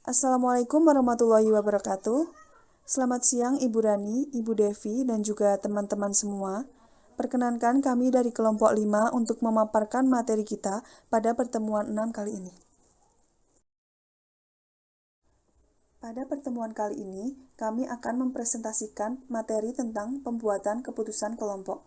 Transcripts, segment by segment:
Assalamualaikum warahmatullahi wabarakatuh. Selamat siang Ibu Rani, Ibu Devi, dan juga teman-teman semua. Perkenankan kami dari kelompok 5 untuk memaparkan materi kita pada pertemuan 6 kali ini. Pada pertemuan kali ini, kami akan mempresentasikan materi tentang pembuatan keputusan kelompok.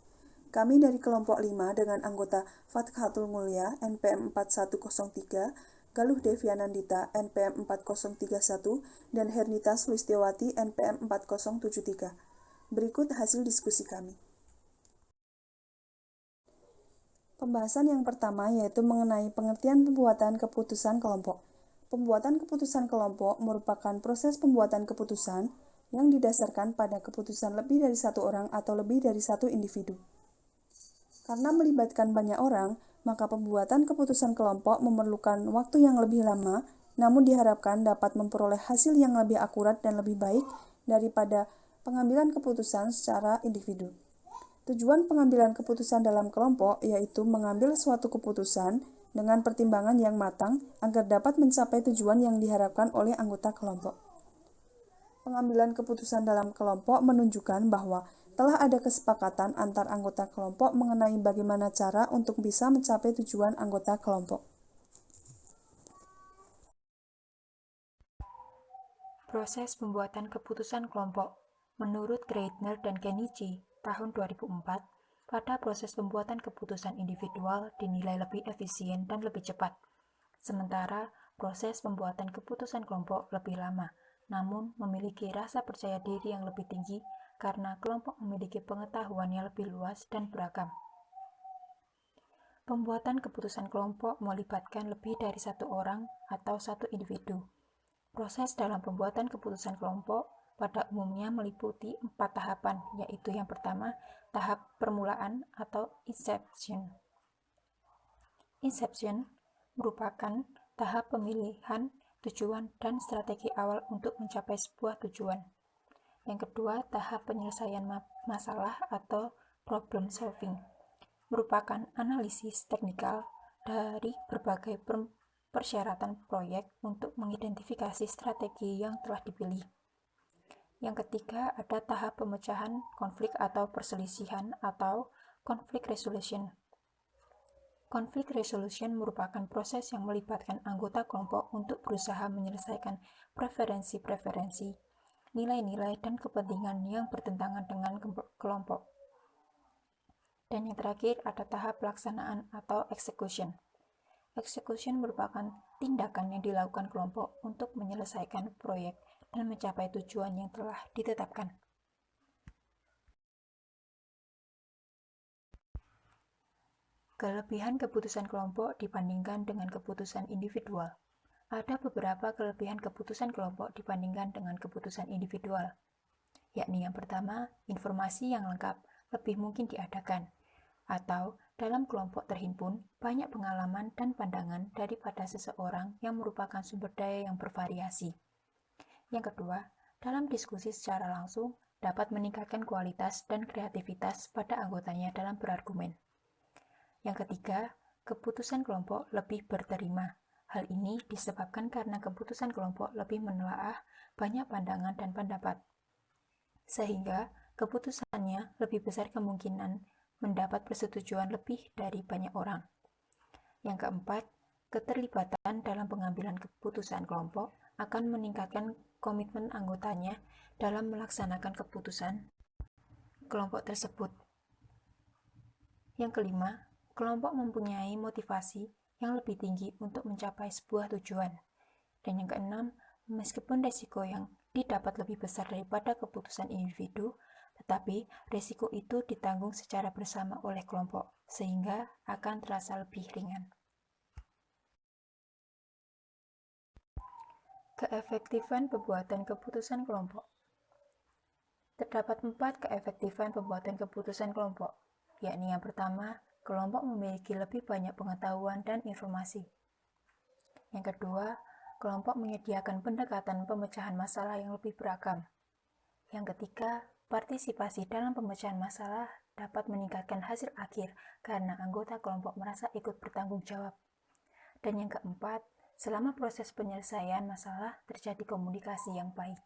Kami dari kelompok 5 dengan anggota Fathatul Mulia NPM 4103, Galuh Devianandita NPM 4031, dan Hernita Sulistiawati NPM 4073. Berikut hasil diskusi kami. Pembahasan yang pertama yaitu mengenai pengertian pembuatan keputusan kelompok. Pembuatan keputusan kelompok merupakan proses pembuatan keputusan yang didasarkan pada keputusan lebih dari satu orang atau lebih dari satu individu. Karena melibatkan banyak orang, maka pembuatan keputusan kelompok memerlukan waktu yang lebih lama, namun diharapkan dapat memperoleh hasil yang lebih akurat dan lebih baik daripada pengambilan keputusan secara individu. Tujuan pengambilan keputusan dalam kelompok yaitu mengambil suatu keputusan dengan pertimbangan yang matang agar dapat mencapai tujuan yang diharapkan oleh anggota kelompok. Pengambilan keputusan dalam kelompok menunjukkan bahwa telah ada kesepakatan antar anggota kelompok mengenai bagaimana cara untuk bisa mencapai tujuan anggota kelompok. Proses pembuatan keputusan kelompok. Menurut Greitner dan Kenichi tahun 2004, pada proses pembuatan keputusan individual dinilai lebih efisien dan lebih cepat. Sementara proses pembuatan keputusan kelompok lebih lama, namun memiliki rasa percaya diri yang lebih tinggi karena kelompok memiliki pengetahuan yang lebih luas dan beragam. Pembuatan keputusan kelompok melibatkan lebih dari satu orang atau satu individu. Proses dalam pembuatan keputusan kelompok pada umumnya meliputi 4 tahapan, yaitu yang pertama, tahap permulaan atau inception. Inception merupakan tahap pemilihan tujuan dan strategi awal untuk mencapai sebuah tujuan. Yang kedua, tahap penyelesaian masalah atau problem solving, merupakan analisis teknikal dari berbagai persyaratan proyek untuk mengidentifikasi strategi yang telah dipilih. Yang ketiga, ada tahap pemecahan konflik atau perselisihan atau conflict resolution. Conflict resolution merupakan proses yang melibatkan anggota kelompok untuk berusaha menyelesaikan preferensi-preferensi, nilai-nilai, dan kepentingan yang bertentangan dengan kelompok. Dan yang terakhir ada tahap pelaksanaan atau execution. Execution merupakan tindakan yang dilakukan kelompok untuk menyelesaikan proyek dan mencapai tujuan yang telah ditetapkan. Kelebihan keputusan kelompok dibandingkan dengan keputusan individual. Ada beberapa kelebihan keputusan kelompok dibandingkan dengan keputusan individual, yakni yang pertama, informasi yang lengkap lebih mungkin diadakan, atau dalam kelompok terhimpun banyak pengalaman dan pandangan daripada seseorang yang merupakan sumber daya yang bervariasi. Yang kedua, dalam diskusi secara langsung dapat meningkatkan kualitas dan kreativitas pada anggotanya dalam berargumen. Yang ketiga, keputusan kelompok lebih berterima. Hal ini disebabkan karena keputusan kelompok lebih menelaah banyak pandangan dan pendapat, sehingga keputusannya lebih besar kemungkinan mendapat persetujuan lebih dari banyak orang. Yang keempat, keterlibatan dalam pengambilan keputusan kelompok akan meningkatkan komitmen anggotanya dalam melaksanakan keputusan kelompok tersebut. Yang kelima, kelompok mempunyai motivasi yang lebih tinggi untuk mencapai sebuah tujuan. Dan yang keenam, meskipun risiko yang didapat lebih besar daripada keputusan individu, tetapi risiko itu ditanggung secara bersama oleh kelompok, sehingga akan terasa lebih ringan. Keefektifan pembuatan keputusan kelompok. Terdapat 4 keefektifan pembuatan keputusan kelompok, yakni yang pertama, kelompok memiliki lebih banyak pengetahuan dan informasi. Yang kedua, kelompok menyediakan pendekatan pemecahan masalah yang lebih beragam. Yang ketiga, partisipasi dalam pemecahan masalah dapat meningkatkan hasil akhir karena anggota kelompok merasa ikut bertanggung jawab. Dan yang keempat, Selama proses penyelesaian masalah, terjadi komunikasi yang baik.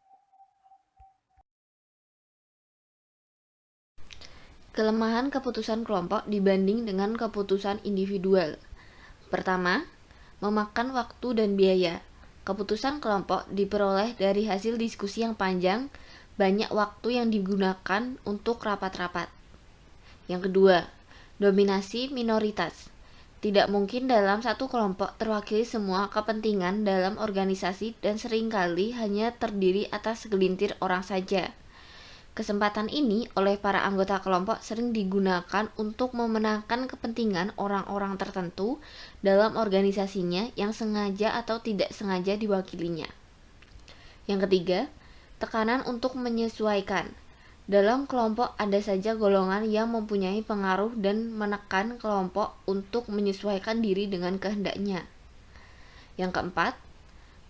Kelemahan keputusan kelompok dibanding dengan keputusan individual. Pertama, memakan waktu dan biaya. Keputusan kelompok diperoleh dari hasil diskusi yang panjang, banyak waktu yang digunakan untuk rapat-rapat. Yang kedua, dominasi minoritas. Tidak mungkin dalam satu kelompok terwakili semua kepentingan dalam organisasi dan seringkali hanya terdiri atas segelintir orang saja. Kesempatan ini oleh para anggota kelompok sering digunakan untuk memenangkan kepentingan orang-orang tertentu dalam organisasinya yang sengaja atau tidak sengaja diwakilinya. Yang ketiga, tekanan untuk menyesuaikan. Dalam kelompok ada saja golongan yang mempunyai pengaruh dan menekan kelompok untuk menyesuaikan diri dengan kehendaknya. Yang keempat,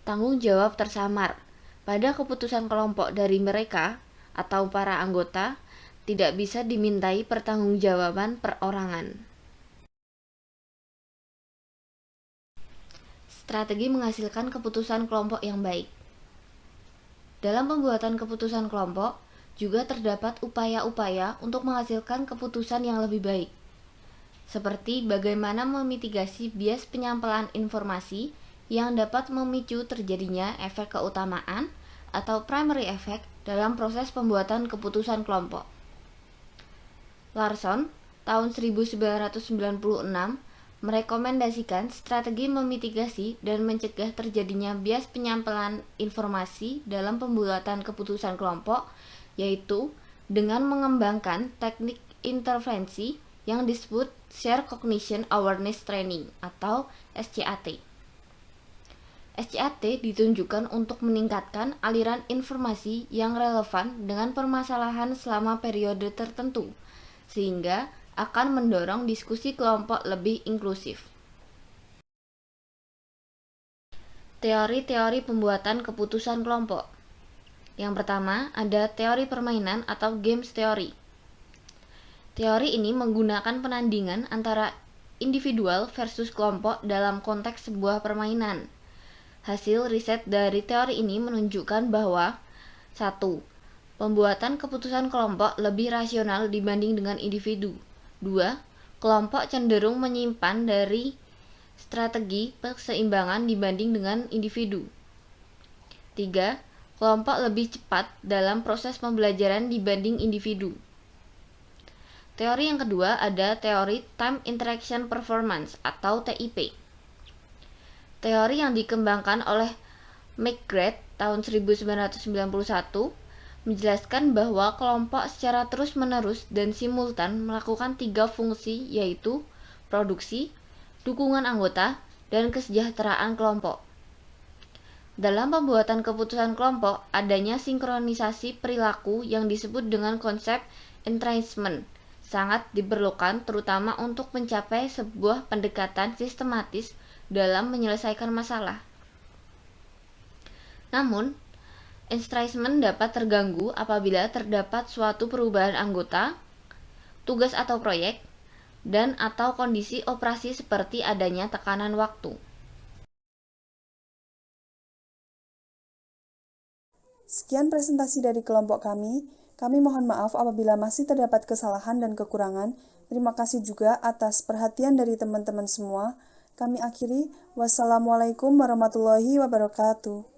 tanggung jawab tersamar. Pada keputusan kelompok dari mereka atau para anggota, tidak bisa dimintai pertanggungjawaban perorangan. Strategi menghasilkan keputusan kelompok yang baik. Dalam pembuatan keputusan kelompok, juga terdapat upaya-upaya untuk menghasilkan keputusan yang lebih baik, seperti bagaimana memitigasi bias penyampaian informasi yang dapat memicu terjadinya efek keutamaan atau primary effect dalam proses pembuatan keputusan kelompok. Larson, tahun 1996, merekomendasikan strategi memitigasi dan mencegah terjadinya bias penyampaian informasi dalam pembuatan keputusan kelompok, yaitu dengan mengembangkan teknik intervensi yang disebut Shared Cognition Awareness Training atau SCAT. SCAT ditunjukkan untuk meningkatkan aliran informasi yang relevan dengan permasalahan selama periode tertentu, sehingga akan mendorong diskusi kelompok lebih inklusif. Teori-teori pembuatan keputusan kelompok. Yang pertama, ada teori permainan atau games theory. Teori ini menggunakan penandingan antara individual versus kelompok dalam konteks sebuah permainan. Hasil riset dari teori ini menunjukkan bahwa 1. Pembuatan keputusan kelompok lebih rasional dibanding dengan individu. 2. Kelompok cenderung menyimpan dari strategi keseimbangan dibanding dengan individu. 3. Kelompok lebih cepat dalam proses pembelajaran dibanding individu. Teori yang kedua ada teori Time Interaction Performance atau TIP. Teori yang dikembangkan oleh McGrath tahun 1991 menjelaskan bahwa kelompok secara terus-menerus dan simultan melakukan 3 fungsi, yaitu produksi, dukungan anggota, dan kesejahteraan kelompok. Dalam pembuatan keputusan kelompok, adanya sinkronisasi perilaku yang disebut dengan konsep entrainment sangat diperlukan terutama untuk mencapai sebuah pendekatan sistematis dalam menyelesaikan masalah. Namun, entrainment dapat terganggu apabila terdapat suatu perubahan anggota, tugas atau proyek, dan atau kondisi operasi seperti adanya tekanan waktu. Sekian presentasi dari kelompok kami. Kami mohon maaf apabila masih terdapat kesalahan dan kekurangan. Terima kasih juga atas perhatian dari teman-teman semua. Kami akhiri. Wassalamualaikum warahmatullahi wabarakatuh.